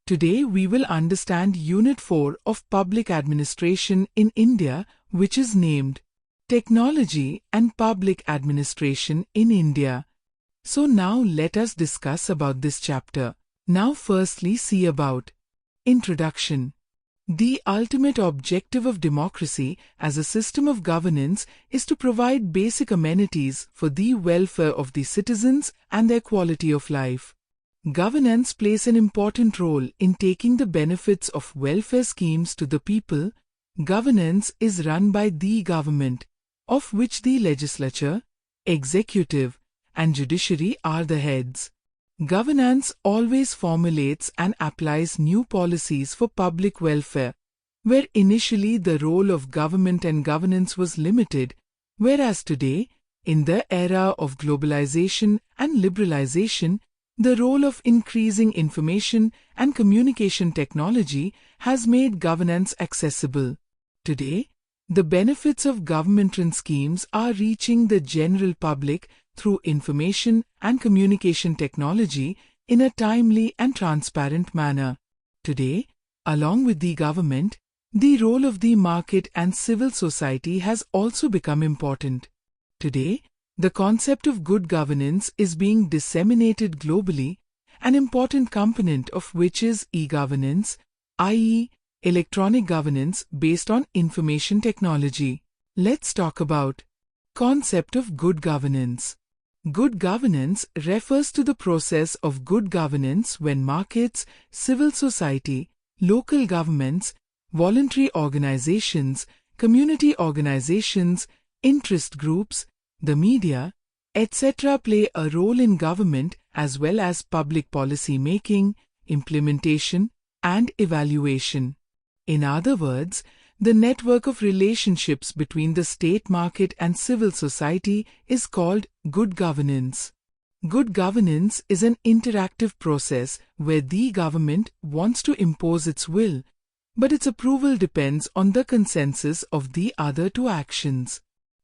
Today we will understand Unit 4 of Public Administration in India, which is named Technology and Public Administration in India. So now let us discuss about this chapter. Now firstly see about Introduction. The ultimate objective of democracy as a system of governance is to provide basic amenities for the welfare of the citizens and their quality of life. Governance plays an important role in taking the benefits of welfare schemes to the people. Governance is run by the government, of which the legislature, executive, and judiciary are the heads. Governance always formulates and applies new policies for public welfare, where initially the role of government and governance was limited, whereas today, in the era of globalization and liberalization, the role of increasing information and communication technology has made governance accessible. Today, the benefits of government-run schemes are reaching the general public through information and communication technology in a timely and transparent manner. Today, along with the government, the role of the market and civil society has also become important. Today, the concept of good governance is being disseminated globally, an important component of which is e-governance, i.e., electronic governance based on information technology. Let's talk about concept of good governance. Good governance refers to the process of good governance when markets, civil society, local governments, voluntary organizations, community organizations, interest groups, the media, etc. play a role in government as well as public policy making, implementation, and evaluation. In other words, the network of relationships between the state market and civil society is called good governance. Good governance is an interactive process where the government wants to impose its will, but its approval depends on the consensus of the other two actions.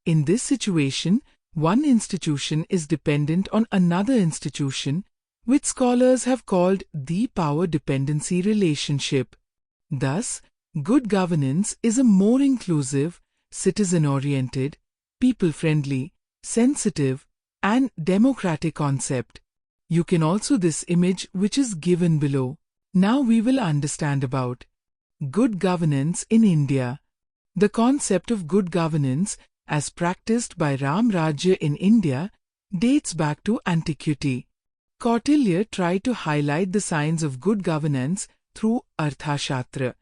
In this situation, one institution is dependent on another institution, which scholars have called the power dependency relationship. Thus, good governance is a more inclusive, citizen-oriented, people-friendly, sensitive, and democratic concept. You can also this image which is given below. Now we will understand about good governance in India. The concept of good governance as practiced by Ram Rajya in India dates back to antiquity. Kautilya tried to highlight the signs of good governance through Arthashastra.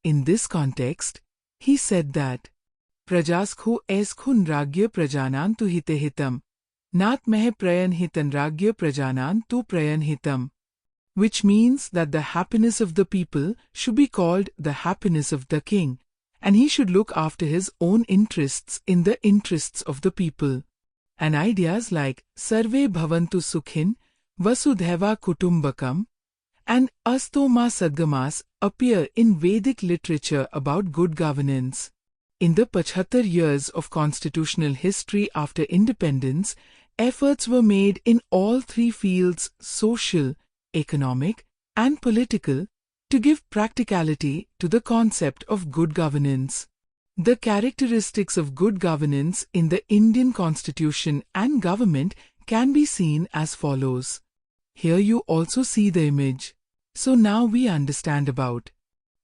In this context, he said that Prajaskhu eskhun ragya prajanan tu hitehitam, nat mehe prayan hitan ragya prajanan tu prayan hitam, which means that the happiness of the people should be called the happiness of the king, and he should look after his own interests in the interests of the people. And ideas like Sarve Bhavantu Sukhin, Vasudhaiva Kutumbakam, and Astoma Sadgamas appear in Vedic literature about good governance. In the 75 years of constitutional history after independence, efforts were made in all three fields, social, economic, and political, to give practicality to the concept of good governance. The characteristics of good governance in the Indian Constitution and government can be seen as follows. Here you also see the image. So now we understand about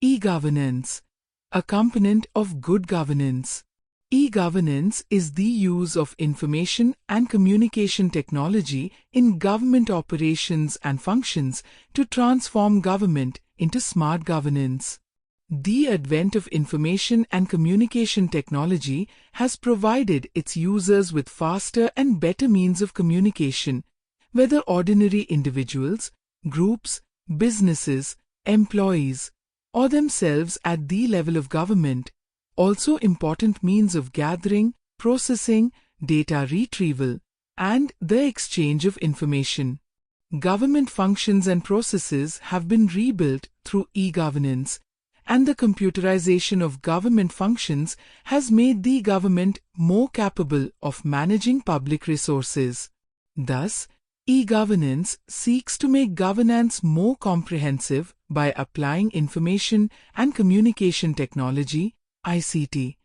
e-governance, a component of good governance. E-governance is the use of information and communication technology in government operations and functions to transform government into smart governance. The advent of information and communication technology has provided its users with faster and better means of communication, whether ordinary individuals, groups, businesses, employees, or themselves at the level of government. Also important means of gathering, processing, data retrieval, and the exchange of information. Government functions and processes have been rebuilt through e-governance, and the computerization of government functions has made the government more capable of managing public resources. Thus, e-governance seeks to make governance more comprehensive, by applying information and communication technology (ICT).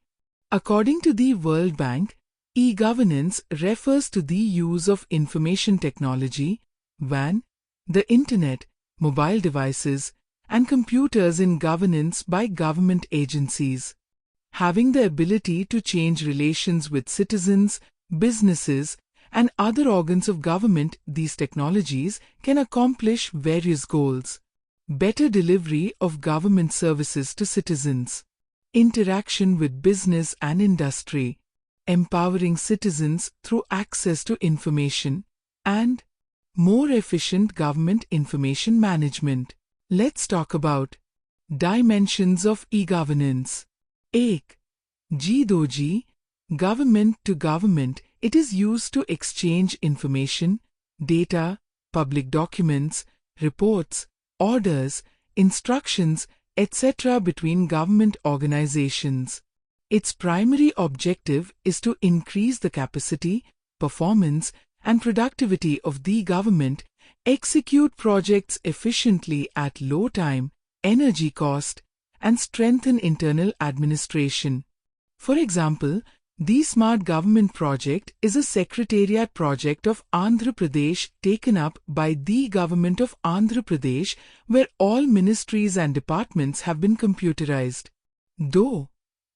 According to the World Bank, e-governance refers to the use of information technology (WAN), the Internet, mobile devices, and computers in governance by government agencies. Having the ability to change relations with citizens, businesses, and other organs of government, these technologies can accomplish various goals. Better delivery of government services to citizens, interaction with business and industry, empowering citizens through access to information, and more efficient government information management. Let's talk about dimensions of e-governance. 1. G2G, government to government. It is used to exchange information, data, public documents, reports, orders, instructions, etc. between government organizations. Its primary objective is to increase the capacity, performance, and productivity of the government, execute projects efficiently at low time, energy cost, and strengthen internal administration. For example, the Smart Government Project is a secretariat project of Andhra Pradesh taken up by the Government of Andhra Pradesh, where all ministries and departments have been computerized. Though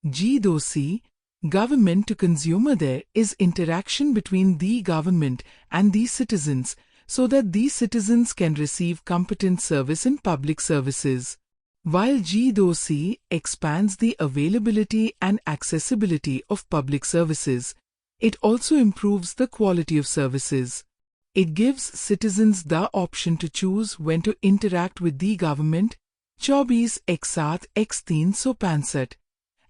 G2C, government to consumer, there is interaction between the government and the citizens so that the citizens can receive competent service in public services. While G2C expands the availability and accessibility of public services, it also improves the quality of services. It gives citizens the option to choose when to interact with the government, 24 ek saath ek 365,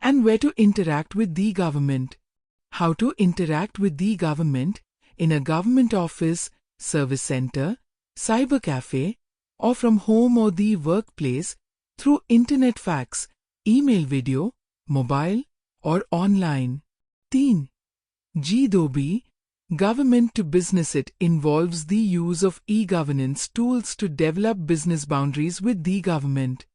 and where to interact with the government. How to interact with the government in a government office, service center, cyber cafe, or from home or the workplace, through internet, fax, email, video, mobile, or online. 3. G2B, government to business. It involves the use of e-governance tools to develop business boundaries with the government.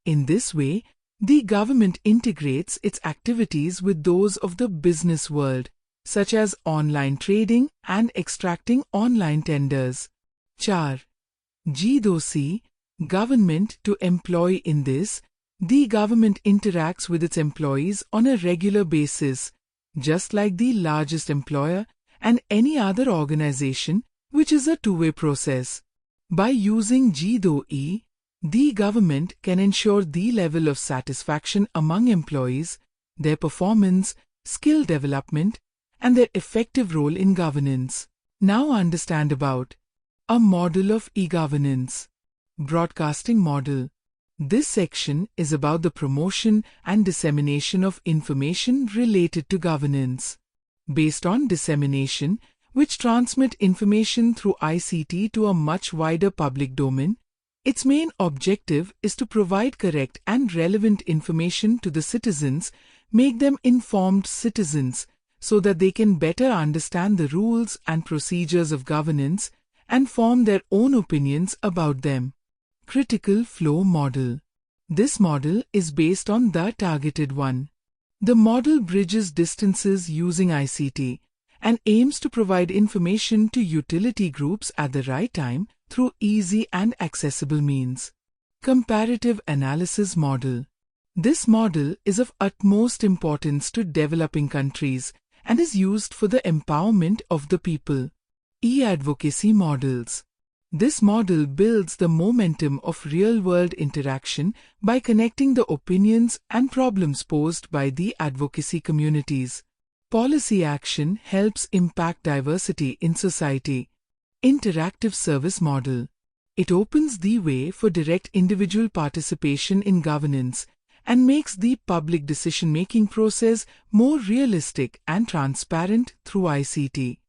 In this way, the government integrates its activities with those of the business world, such as online trading and extracting online tenders. 4. G2C, government to employee. In this, the government interacts with its employees on a regular basis, just like the largest employer and any other organization, which is a two-way process. By using G2E, the government can ensure the level of satisfaction among employees, their performance, skill development, and their effective role in governance. Now understand about a model of e-governance. Broadcasting model. This section is about the promotion and dissemination of information related to governance. Based on dissemination, which transmit information through ICT to a much wider public domain, its main objective is to provide correct and relevant information to the citizens, make them informed citizens, so that they can better understand the rules and procedures of governance and form their own opinions about them. Critical flow model. This model is based on the targeted one. The model bridges distances using ICT and aims to provide information to utility groups at the right time through easy and accessible means. Comparative analysis model. This model is of utmost importance to developing countries and is used for the empowerment of the people. E-advocacy models. This model builds the momentum of real-world interaction by connecting the opinions and problems posed by the advocacy communities. Policy action helps impact diversity in society. Interactive service model. It opens the way for direct individual participation in governance and makes the public decision-making process more realistic and transparent through ICT.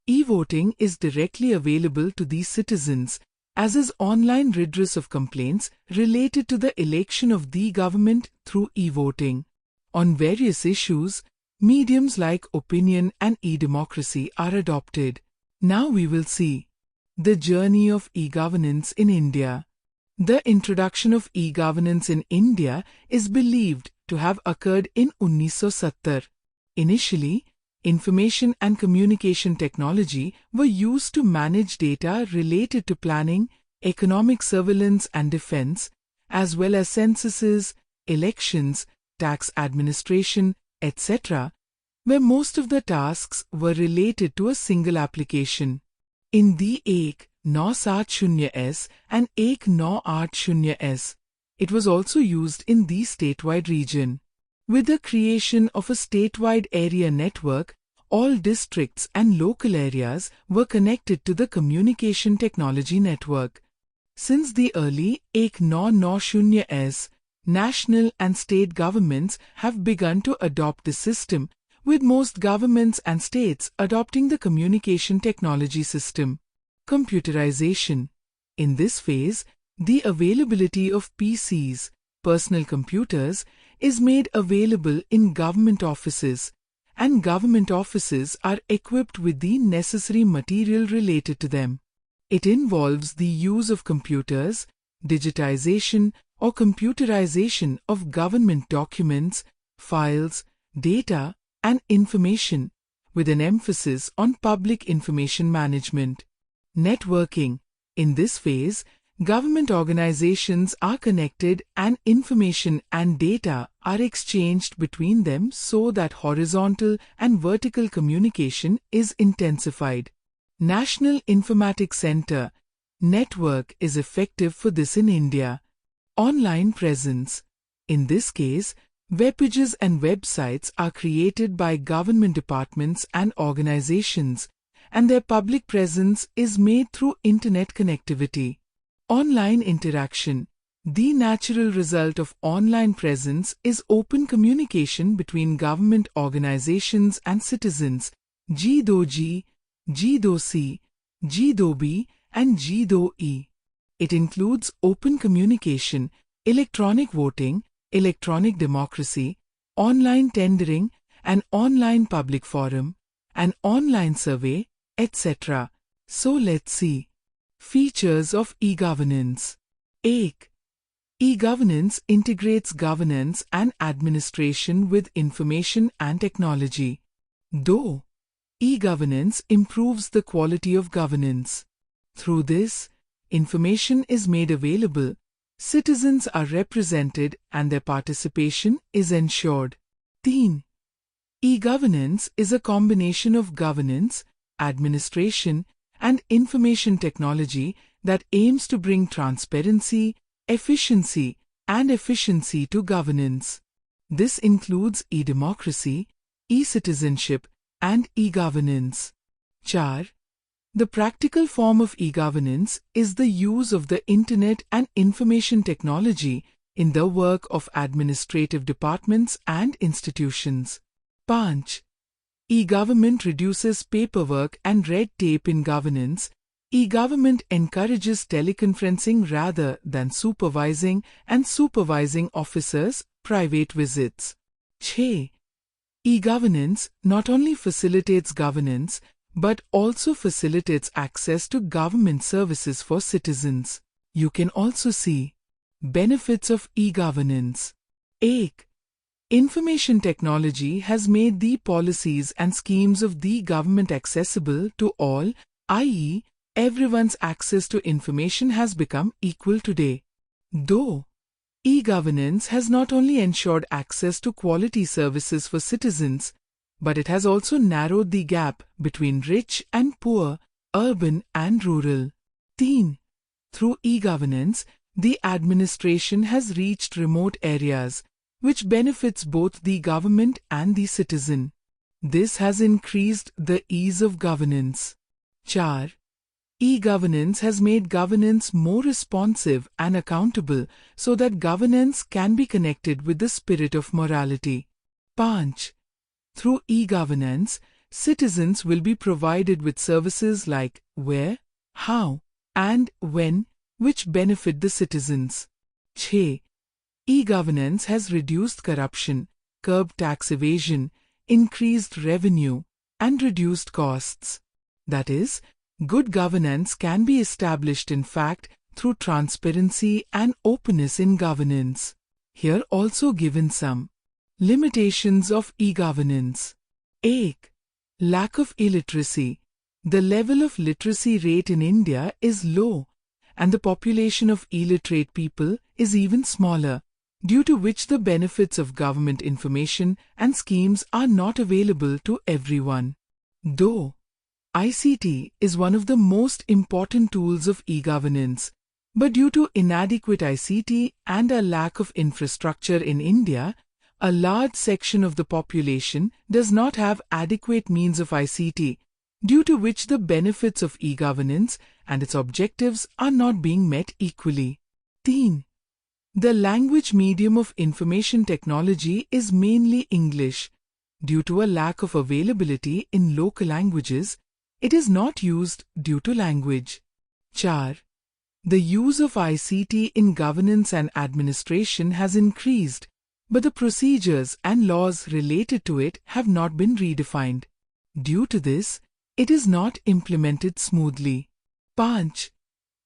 E-voting is directly available to the citizens, as is online redress of complaints related to the election of the government through e-voting. On various issues, mediums like opinion and e-democracy are adopted. Now we will see the journey of e-governance in India. The introduction of e-governance in India is believed to have occurred in 1970. Initially, information and communication technology were used to manage data related to planning, economic surveillance and defense, as well as censuses, elections, tax administration, etc., where most of the tasks were related to a single application. In the Ek 970S and Ek 980S, it was also used in the statewide region. With the creation of a statewide area network, all districts and local areas were connected to the communication technology network. Since the early Ek 990S, national and state governments have begun to adopt the system, with most governments and states adopting the communication technology system. Computerization. In this phase, the availability of PCs, personal computers, is made available in government offices, and government offices are equipped with the necessary material related to them. It involves the use of computers, digitization or computerization of government documents, files, data, and information, with an emphasis on public information management. Networking. In this phase, government organizations are connected and information and data are exchanged between them so that horizontal and vertical communication is intensified. National Informatics Center network is effective for this in India. Online presence. In this case, web pages and websites are created by government departments and organizations, and their public presence is made through internet connectivity. Online interaction. The natural result of online presence is open communication between government organizations and citizens, G2G, G2C, G2B, and G2E. It includes open communication, electronic voting, electronic democracy, online tendering, an online public forum, an online survey, etc. So let's see. Features of e-governance. Ek. E-governance integrates governance and administration with information and technology. Do. E-governance improves the quality of governance. Through this, information is made available, citizens are represented and their participation is ensured. 3. E-governance is a combination of governance, administration, and information technology that aims to bring transparency, efficiency, and efficiency to governance. This includes e-democracy, e-citizenship, and e-governance. 4. The practical form of e-governance is the use of the Internet and information technology in the work of administrative departments and institutions. 5. E-government reduces paperwork and red tape in governance. E-government encourages teleconferencing rather than supervising and supervising officers' private visits. 6. E-governance not only facilitates governance, but also facilitates access to government services for citizens. You can also see benefits of e-governance. 8. Information technology has made the policies and schemes of the government accessible to all, i.e., everyone's access to information has become equal today. Though e-governance has not only ensured access to quality services for citizens, but it has also narrowed the gap between rich and poor, urban and rural. 10. Through e-governance, the administration has reached remote areas, which benefits both the government and the citizen. This has increased the ease of governance. 4. E-governance has made governance more responsive and accountable so that governance can be connected with the spirit of morality. 5. Through e-governance, citizens will be provided with services like where, how, and when, which benefit the citizens. 6. E-governance has reduced corruption, curbed tax evasion, increased revenue, and reduced costs. That is, good governance can be established in fact through transparency and openness in governance. Here also given some limitations of e-governance. 1. Lack of illiteracy. The level of literacy rate in India is low, and the population of illiterate people is even smaller, due to which the benefits of government information and schemes are not available to everyone. Though ICT is one of the most important tools of e-governance, but due to inadequate ICT and a lack of infrastructure in India, a large section of the population does not have adequate means of ICT, due to which the benefits of e-governance and its objectives are not being met equally. 3. The language medium of information technology is mainly English. Due to a lack of availability in local languages, it is not used due to language. 4. The use of ICT in governance and administration has increased, but the procedures and laws related to it have not been redefined. Due to this, it is not implemented smoothly. 5.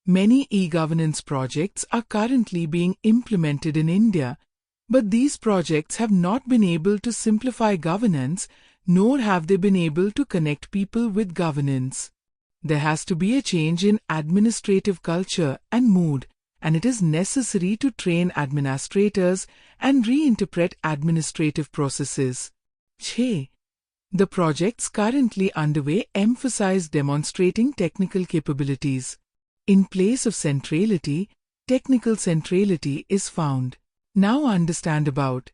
Many e-governance projects are currently being implemented in India, but these projects have not been able to simplify governance, nor have they been able to connect people with governance. There has to be a change in administrative culture and mood, and it is necessary to train administrators and reinterpret administrative processes. 6. The projects currently underway emphasize demonstrating technical capabilities. In place of centrality, technical centrality is found. Now understand about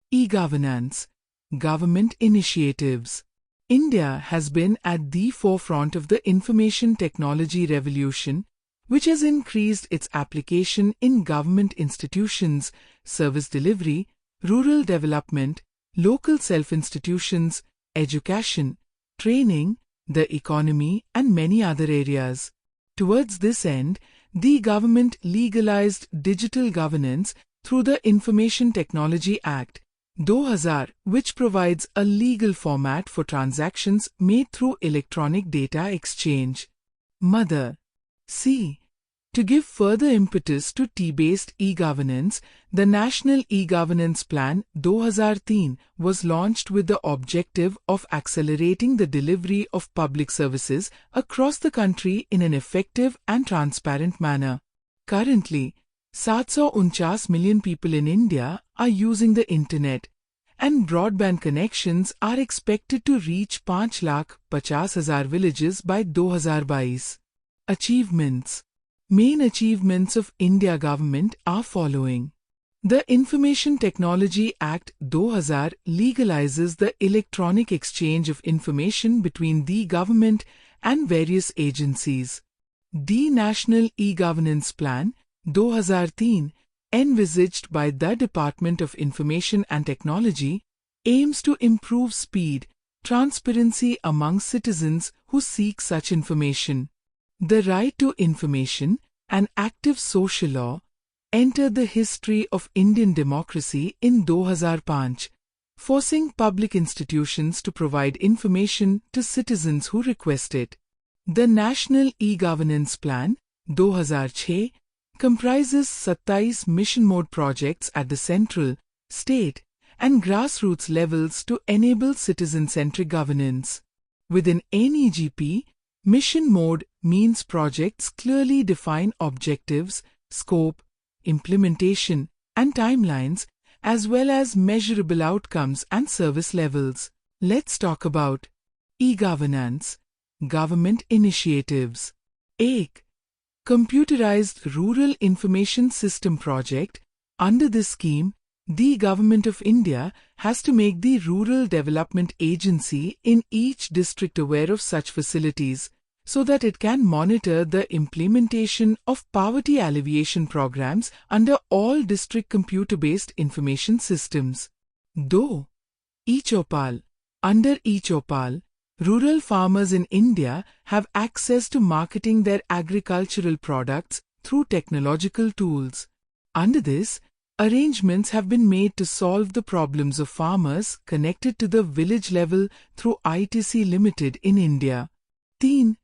e-governance, government initiatives. India has been at the forefront of the information technology revolution, which has increased its application in government institutions, service delivery, rural development, local self-institutions, education, training, the economy, and many other areas. Towards this end, the government legalized digital governance through the Information Technology Act 2000, which provides a legal format for transactions made through electronic data exchange. Mother. C. To give further impetus to T-based e-governance, the National E-Governance Plan 2003 was launched with the objective of accelerating the delivery of public services across the country in an effective and transparent manner. Currently, 749 million people in India are using the internet, and broadband connections are expected to reach 5,50,000 villages by 2022. Achievements. Main achievements of India government are following. The Information Technology Act 2000 legalizes the electronic exchange of information between the government and various agencies. The National E-Governance Plan 2003, envisaged by the Department of Information and Technology, aims to improve speed, transparency among citizens who seek such information. The right to information and active social law entered the history of Indian democracy in 2005, forcing public institutions to provide information to citizens who request it. The National E-Governance Plan 2006 comprises 27 mission mode projects at the central, state, and grassroots levels to enable citizen-centric governance. Within NEGP, mission mode means projects clearly define objectives, scope, implementation, and timelines, as well as measurable outcomes and service levels. Let's talk about e-governance, government initiatives. 1. Computerized Rural Information System Project. Under this scheme, the Government of India has to make the Rural Development Agency in each district aware of such facilities, so that it can monitor the implementation of poverty alleviation programs under all district computer-based information systems. Though eChaupal. Under eChaupal, rural farmers in India have access to marketing their agricultural products through technological tools. Under this, arrangements have been made to solve the problems of farmers connected to the village level through ITC Limited in India. 3.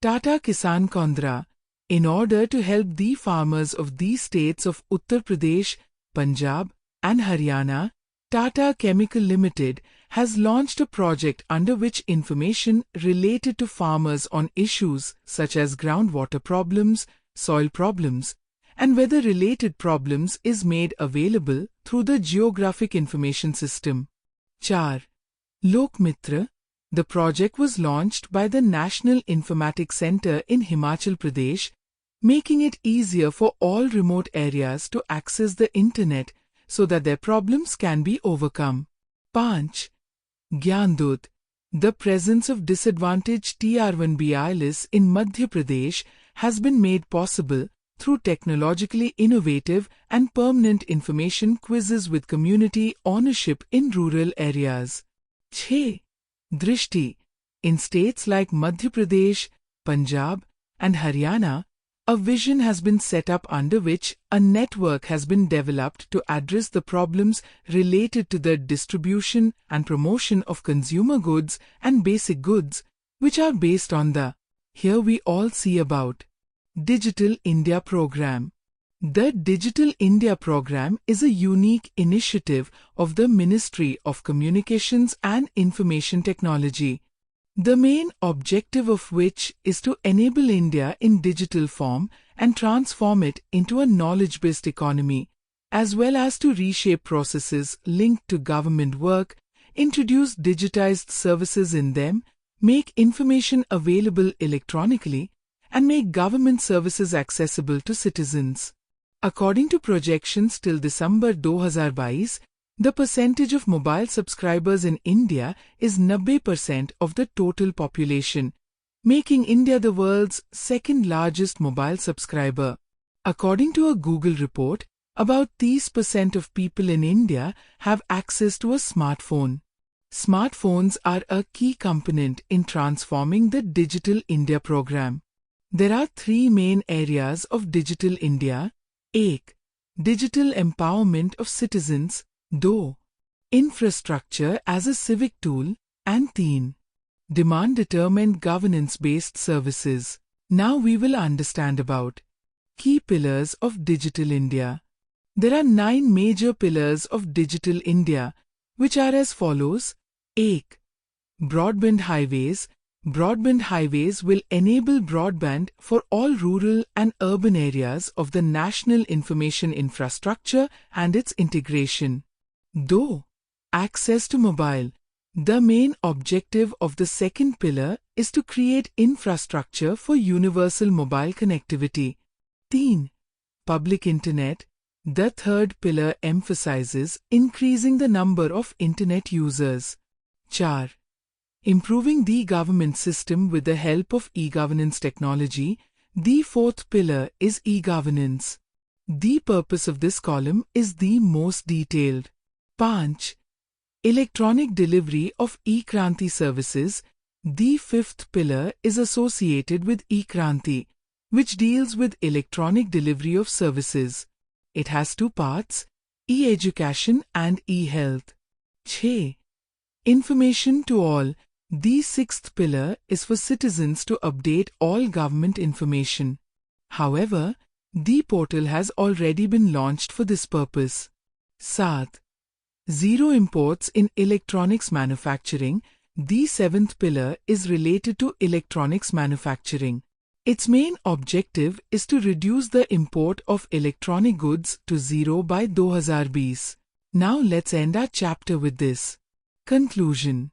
Tata Kisan Kondra. In order to help the farmers of these states of Uttar Pradesh, Punjab, and Haryana, Tata Chemical Limited has launched a project under which information related to farmers on issues such as groundwater problems, soil problems, and weather-related problems is made available through the Geographic Information System. 4. Lokmitra. The project was launched by the National Informatics Centre in Himachal Pradesh, making it easier for all remote areas to access the internet so that their problems can be overcome. 5. Gyandut. The presence of disadvantaged TR1B in Madhya Pradesh has been made possible through technologically innovative and permanent information quizzes with community ownership in rural areas. 6. Drishti. In states like Madhya Pradesh, Punjab, and Haryana, a vision has been set up under which a network has been developed to address the problems related to the distribution and promotion of consumer goods and basic goods, which are based on the Here we all see about Digital India Program. The Digital India Program is a unique initiative of the Ministry of Communications and Information Technology, the main objective of which is to enable India in digital form and transform it into a knowledge-based economy, as well as to reshape processes linked to government work, introduce digitized services in them, make information available electronically, and make government services accessible to citizens. According to projections till December 2022, the percentage of mobile subscribers in India is 90% of the total population, making India the world's second largest mobile subscriber. According to a Google report, about 30% of people in India have access to a smartphone. Smartphones are a key component in transforming the Digital India program. There are three main areas of Digital India. 1. Digital empowerment of citizens. 2. Infrastructure as a civic tool. And 3. Demand-determined governance-based services. Now we will understand about key pillars of Digital India. There are 9 major pillars of Digital India, which are as follows. 1. Broadband highways. Broadband highways will enable broadband for all rural and urban areas of the national information infrastructure and its integration. 2. Access to mobile. The main objective of the second pillar is to create infrastructure for universal mobile connectivity. 3. Public Internet. The third pillar emphasizes increasing the number of Internet users. 4. Improving the government system with the help of e-governance technology. The fourth pillar is e-governance. The purpose of this column is the most detailed. 5. Electronic delivery of e-Kranti services. The fifth pillar is associated with e-Kranti, which deals with electronic delivery of services. It has 2 parts, e-education and e-health. 6. Information to all. The sixth pillar is for citizens to update all government information. However, the portal has already been launched for this purpose. 7. Zero imports in electronics manufacturing. The seventh pillar is related to electronics manufacturing. Its main objective is to reduce the import of electronic goods to zero by 2020. Now let's end our chapter with this. Conclusion.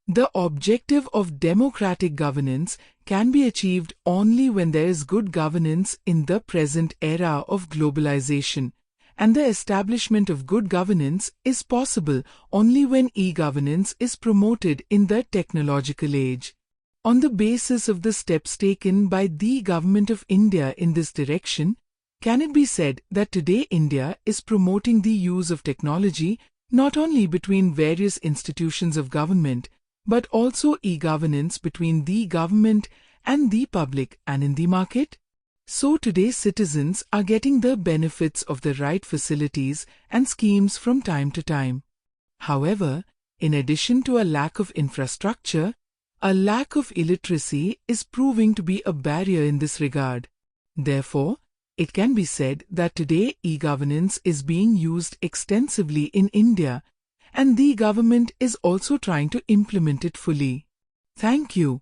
The objective of democratic governance can be achieved only when there is good governance in the present era of globalization, and the establishment of good governance is possible only when e-governance is promoted in the technological age. On the basis of the steps taken by the Government of India in this direction, can it be said that today India is promoting the use of technology not only between various institutions of government, but also e-governance between the government and the public and in the market? So today citizens are getting the benefits of the right facilities and schemes from time to time. However, in addition to a lack of infrastructure, a lack of illiteracy is proving to be a barrier in this regard. Therefore, it can be said that today e-governance is being used extensively in India, and the government is also trying to implement it fully. Thank you.